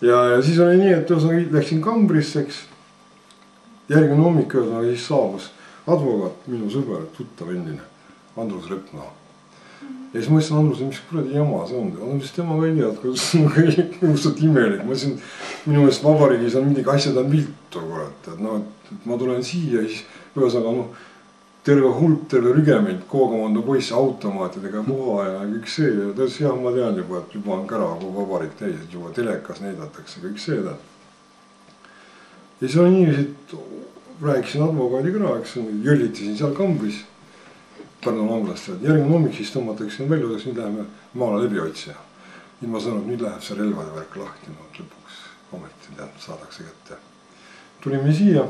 ja siis oli nii, et läksin Kambrisse, eks. Järgmine hommik siis saabus advokaat, minu sõber, tuttav endine, Andrus Lepna. Ja siis ma ütlesin Andrusele, mis kuradi jama see on. Aga tema ka ei tead, kuidas õudselt imelik. Ma ütlesin, minu meelest vabariigis on midagi asjad on viltu, kurat. Et ma tulen siia ja siis ühesõnaga terve hulk, terve rügement, koogamanda poisse automaatidega puha ja kõik see. Ja ta ütles, jah, ma tean juba, et juba on kära kogu vabariik täis, et juba telekas näidatakse kõik see. Ja siis oli nii, et rääkisin advokaadiga ära, eks jõllitasin seal Kambris. Pärnu vanglast, et järgmine hommik siis tõmmatakse välja, et nüüd läheme maale läbiotsija. Nüüd ma sanon, et nüüd läheb see relvade värk lahti, lõpuks ometi saadakse kätte. Tulime siia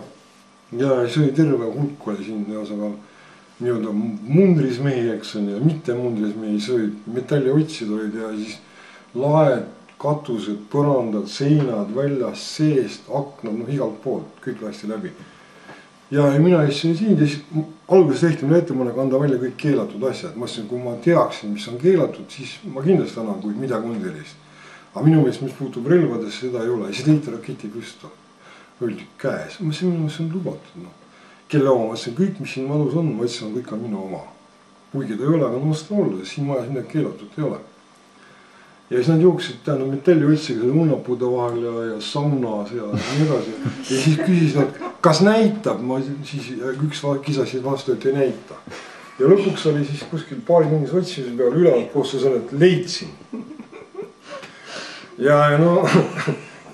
ja siis oli terve hulk oli siin nii-öelda mundris mehi, eks on ja mitte mundris mehi, siis olid metalliotsijad olid ja siis laed, katused, põrandad, seinad, väljas, seest, aknad, igalt poolt, kõik lasti läbi. Ja mina istusin siin ja siis alguses tehti mulle ettepanek anda välja kõik keelatud asjad. Ma ütlesin, kui ma teaksin, mis on keelatud, siis ma kindlasti annan, kui midagi on sellist. Aga minu meelest, mis puutub relvadesse, seda ei ole. Ja siis leiti raketi püstol. Öeldi käes. Ma ütlesin, minu meelest on lubatud. Kelle oma? Ma ütlesin, kõik, mis siin madus on, ma ütlesin, kõik on minu oma. Kuigi ta ei ole, aga nõusta olla, siin majas midagi keelatud ei ole. Ja siis nad jooksid metalli otsiga unnapuude vahel ja saunas ja nii edasi. Ja siis küsis nad, kas näitab? Ma siis üks kisasid vastu, et ei näita. Ja lõpuks oli siis kuskil paari tundis otsimise peal ülevalt kohtus on, et leidsin. Ja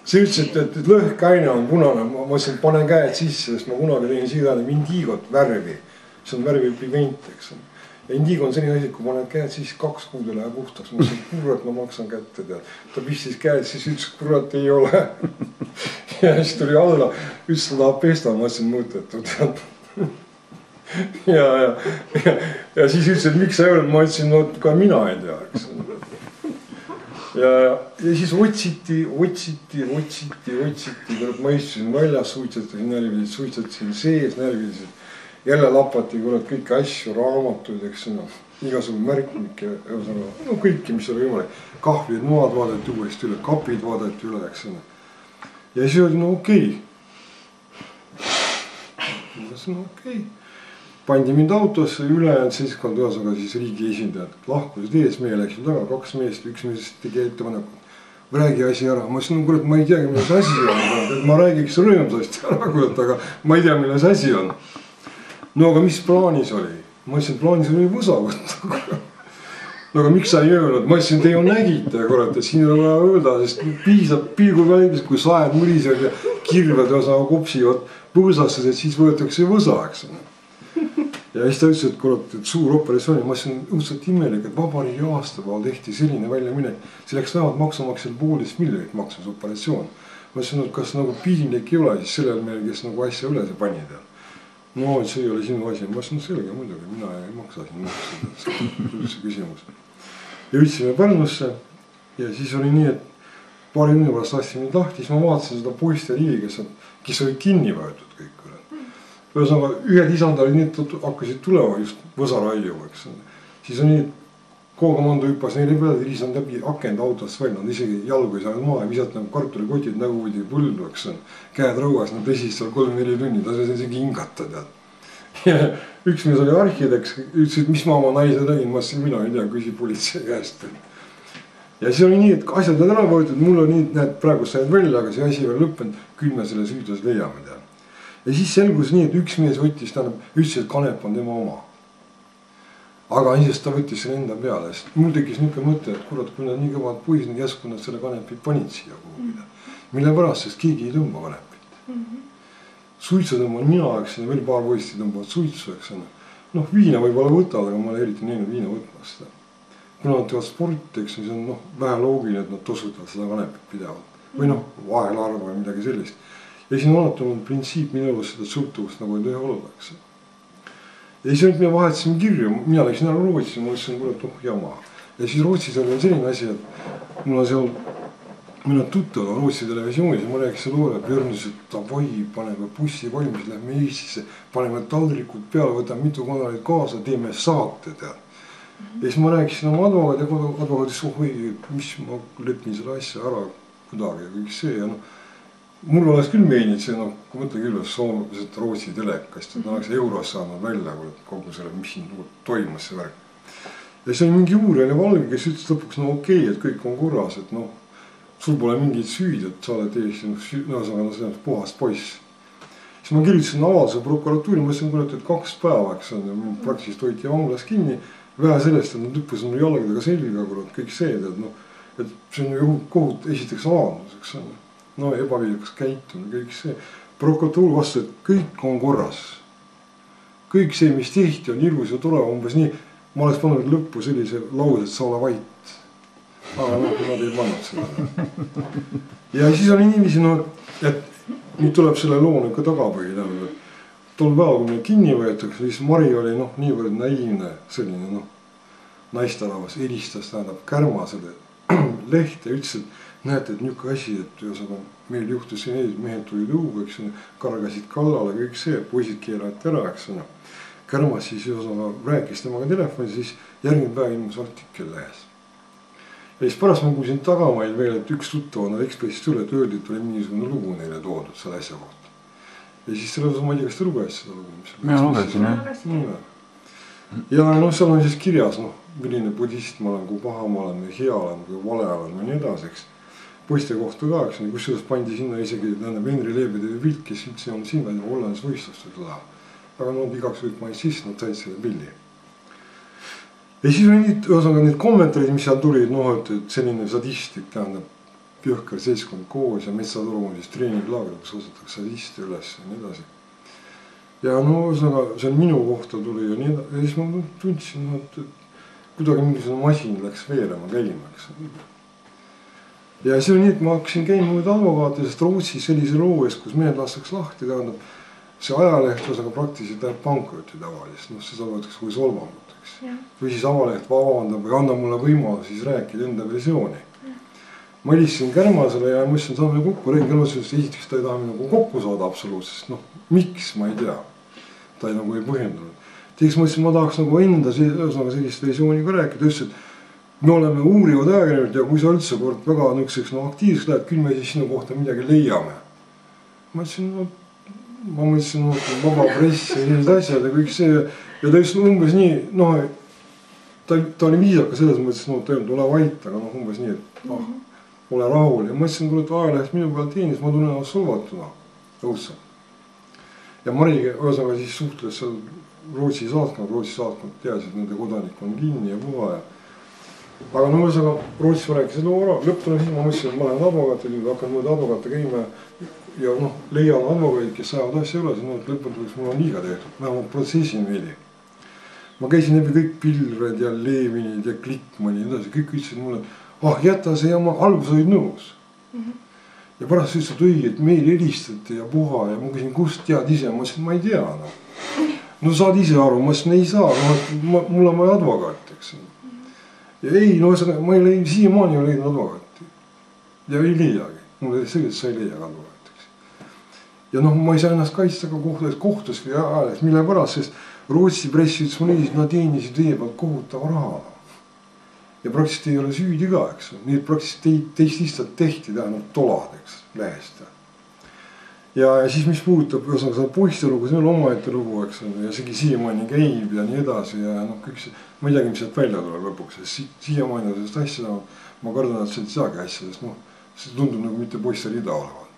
see ütles, et lõhkaine on punane. Ma mõtlesin, et panen käed sisse, sest ma kunagi tegin sigane indigot värvi. See on värvi pigment, eks on. Ja indigo on selline asi, kui ma need käed siis 2 kuud ei lähe puhtaks. Ma ütlesin, kurat, ma maksan kätte tead. Ta pistis käed, siis ütles, kurat ei ole. Ja siis tuli alla, ütles, ta tahab pesta, ma ütlesin mõõtetu tead. Ja siis ütles, et miks sa ei olnud, ma ütlesin, no ka mina ei tea, eks. Ja siis otsiti. Ma istusin väljas, suitsetasin närviliselt, suitsetasin sees närviliselt. Jälle lapati kõiki asju, raamatuid, eks igasugu märkmike, kõiki, mis oli võimalik. Kahvlid, noad vaadati uuesti üle, kapid vaadati üle, eks. Ja siis oli, okei. Okei. Pandi mind autosse üle, seltskond ühesõnaga siis riigi esindajad lahkusid ees, meie läksid taga, 2 meest, üks mees tegi ettepaneku. Räägi asi ära, ma ütlesin, kurat, ma ei teagi, milles asi on. Ma räägiks rõõmsasti ära, aga ma ei tea, milles asi on. No aga mis plaanis oli? Ma ütlesin, et plaanis oli võsa võtta. No aga miks sa ei öelnud? Ma ütlesin, te ju nägite, kurat, et siin ei ole öelda, sest piisab pilgu väljas, kui saed murised ja kirved kopsivad põõsasse, et siis võetakse võsa, eks. Ja siis ta ütles, et kurat, et suur operatsiooni, ma ütlesin, õudselt imelik, et vabariigi aastapäeval tehti selline väljaminek. See läks vähemalt maksumaksjal 1,5 miljonit maksmas operatsioon. Ma ütlesin, et kas piinlik ei ole siis sellel meil, kes asja üle see pani tead. No, see ei ole sinu asi. Ma ütlesin, selge muidugi, mina ei maksa siin maksa. See on üldse küsimus. Ja ütlesime Pärnusse ja siis oli nii, et paari tunni pärast lasti mind lahti, siis ma vaatasin seda poiste rivi, kes olid kinni võetud kõik. Ühesõnaga, ühed isandad hakkasid tulema just võsaraiu, eks. Siis on nii, et koogamando hüppas neile peale, riisanud läbi akenda autost välja, nad isegi jalgu ei saanud maha ja visati nagu kartulikotid nägu võidi põldu, eks on. Käed rõuas, nad pesid seal 3-4 tunnid, ta sai isegi hingata, tead. Ja üks mees oli arhiteks, ütles, et mis ma oma naise tegin, ma ütlesin, mina ei tea, küsi politsei käest. Ja siis oli nii, et asjad on ära võetud, mul on nii, et näed, praegu said välja, aga see asi veel lõppenud, küll me selle süüdlase leiame, tead. Ja siis selgus nii, et üks mees võttis, ütles, et kanep on tema oma. Aga siis ta võttis selle enda peale, sest mul tekkis niisugune mõte, et kurat, kui nad nii kõvad poisid, need jäsku nad selle kanepi panid siia kuhugile. Mille pärast, sest keegi ei tõmba kanepit. Suitsu tõmban mina, eks, ja veel paar poisti tõmbavad suitsu, eks. Viina võib-olla võtavad, aga ma olen eriti näinud viina võtmast. Kuna nad teevad sporti, eks, siis on vähe loogiline, et nad tosutavad seda kanepit pidevalt. Või vahel arva või midagi sellist. Ja siin on alati olnud printsiip minu elus seda sõltuvust nagu ei tohi olla, eks. Ja siis me vahetasime kirju, mina läksin ära Rootsi, ma ütlesin, kurat, jama. Ja siis Rootsis oli selline asi, et mul on seal, minu tuttav on Rootsi televisioonis ja ma rääkis seal loole Björnis, et davai, paneme bussi valmis, lähme Eestisse, paneme taldrikud peale, võtame mitu kanalit kaasa, teeme saate, tead. Ja siis ma rääkisin oma advokaadiga, mis ma lepin selle asja ära, kuidagi ja kõik see ja noh. Mul oleks küll meeldinud see, noh, kui mõtle küll, soomlased Rootsi telekast, et oleks euros saanud välja kogu selle, mis siin toimus see värk. Ja see oli mingi uurjane valge, kes ütles lõpuks, no okei, et kõik on korras, et noh, sul pole mingit süüd, et sa oled Eesti, no puhast poiss. Siis ma kirjutasin avalduse prokuratuuri, ma mõtlesin, et 2 päeva, eks on, praktiliselt hoiti vanglas kinni. Vähe sellest, et nad hüppasid mul jalgadega selga, kõik see, et see on ju kohut esiteks avaldus, eks on. No ebaviilikas käitumine, kõik see. Prokuratuur vastas, et kõik on korras. Kõik see, mis tehti, on ilus ja tore, umbes nii. Ma oleks pannud lõppu sellise lause, et sa ole vait. Aga noh, nad ei pannud seda. Ja siis oli niiviisi, no, et nüüd tuleb selle loo ka tagapõhi. Tol päeval, kui meil kinni võetakse, siis Mari oli noh, niivõrd naiivne selline noh, naisteravas helistas, tähendab Kärmasele lehte ja ütles, et näete, et niisugune asi, et meil juhtus siin ees, mehed tulid õuga, eks on, kargasid kallale, kõik see, poisid keerati ära, eks on. Kärmas siis rääkis temaga telefoni, siis järgmine päev ilmus artikkel lehes. Ja siis pärast ma kuulsin tagamaid veel, et üks tuttav on Ekspressist üle, et öeldi, et oli mingisugune lugu neile toodud selle asja kohta. Ja siis selle osas ma ei tea, kas te lugesid seda lugu? Mina lugesin, jah. Ja noh, seal on siis kirjas, noh, milline budist ma olen, kui paha ma olen, või hea olen, kui vale olen ja nii edasi, eks. Poiste kohta ka, eks, kus selles pandi sinna isegi Henri Leebedevi pilt, kes üldse on siin välja Hollandis võistlustel läheb. Aga nad igaks võid maid sisse, nad said selle pildi. Ja siis oli need kommentaarid, mis seal tulid, noh, et selline sadistik, tähendab, pühker seltskond koos ja metsaturu on siis treeninglaagri, kus osatakse sadiste üles ja nii edasi. Ja no, see on minu kohta tuli ja nii edasi. Ja siis ma tundsin, et kuidagi mingisugune masin läks veerema käima, eks. Ja see oli nii, et ma hakkasin käima mõned advokaate, sest Rootsis sellise loo ees, kus mehed lastaks lahti, tähendab, see ajaleht osega praktiliselt läheb pankrotti tavalist, noh, seda võetakse kui solvanguteks. Või siis avaleht vabandab või annab mulle võimalus siis rääkida enda versiooni. Ma helistasin Kärmasele ja mõtlesin, saame kokku, räägin Kärmasele, esiteks ta ei taha nagu kokku saada absoluutselt, noh, miks, ma ei tea. Ta ei nagu ei põhjendanud. Teiseks mõtlesin, ma tahaks nagu enda sellist versiooni ka rääkida, ütles, et me oleme uurivad ajakirjanikud ja kui sa üldse kord väga nõukseks aktiivseks lähed, küll me siis sinu kohta midagi leiame. Ma mõtlesin, vaba press ja sellised asjad ja kõik see ja ta ütles umbes nii, noh, ta oli viisaka selles mõttes, no ta ei olnud, ole vait, aga noh, umbes nii, et ole rahul ja mõtlesin, kui ajaleht minu peal teenis, ma tunnen ennast solvatuna õudselt. Ja Mari ühesõnaga siis suhtles seal Rootsi saatkond teadis, et nende kodanik on kinni ja puha ja aga no ühesõnaga Rootsis ma rääkisin loo ära, lõptuna siis ma mõtlesin, et ma lähen advokaatide juurde, hakkan mõnda advokaate käima ja noh, leian advokaadid, kes ajavad asja üles, no et lõpetamiseks mul on liiga tehtud, vähemalt protsessin veidi. Ma käisin läbi kõik Pilred ja Levinid ja Klikmani ja edasi, kõik ütlesid mulle, et jäta see jama, alguses olid nõus. Ja pärast ütlesid, et õige, et meil helistati ja puha ja ma küsin, kust tead ise, ma ütlesin, ma ei tea. No saad ise aru, ma ütlesin, ei saa, mul on vaja advokaati, eks. Ja ei, no ma ei leidnud, siiamaani ei leidnud advokaati. Ja ei leiagi, mul oli selgelt, sa ei leia advokaati, eks. Ja noh, ma ei saa ennast kaitsta ka kohtus või ajaleht, mille pärast, sest Rootsi pressi ütles mulle, et nad teenisid teie pealt kohutava raha. Ja praktiliselt ei ole süüdi ka, eks. Nii et praktiliselt teist lihtsalt tehti, tähendab tolad, eks, lehest. Ja siis mis puudutab seda poiste lugu, see on omaette lugu, eks. Ja seegi siiamaani käib ja nii edasi ja noh, kõik see, ma ei teagi, mis sealt välja tuleb lõpuks, sest siiamaani sellest asja, ma kardan, et see ei saagi asja, sest noh, see tundub nagu mitte poiste rida olevat.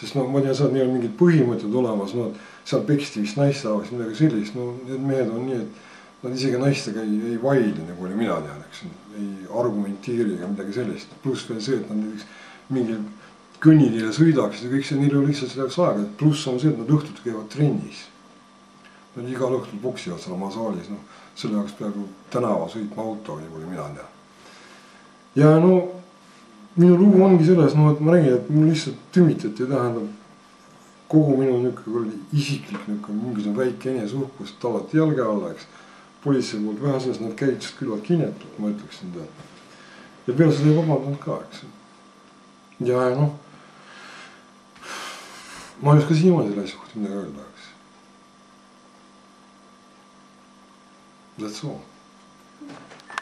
Sest noh, ma tean, seal neil on mingid põhimõtted olemas, no seal peksti vist naistehaavis midagi sellist, no need mehed on nii, et nad isegi naistega ei vaidle, nagu oli mina tean, eks, ei argumenteeri ega midagi sellist. Pluss veel see, et nad näiteks mingil kõnniteele sõidaksid ja kõik see, neil on lihtsalt selleks aega, et pluss on see, et nad õhtuti käivad trennis. Nad igal õhtul poksivad seal oma saalis, noh, selle jaoks peaaegu tänava sõitma auto, nagu oli mina tean. Ja no minu lugu ongi selles, no et ma räägin, et mul lihtsalt tümitati, tähendab kogu minu niisugune isiklik mingisugune väike enesuhkus talati jalge alla, eks. Politsei poolt vähe sellest, nad käitusid küllalt kinetult, ma ütleksin ta. Ja peale seda ei vabandanud ka, eks. Ja noh, ma ei oska siiamaani selle asja kohta midagi öelda, eks. That's all.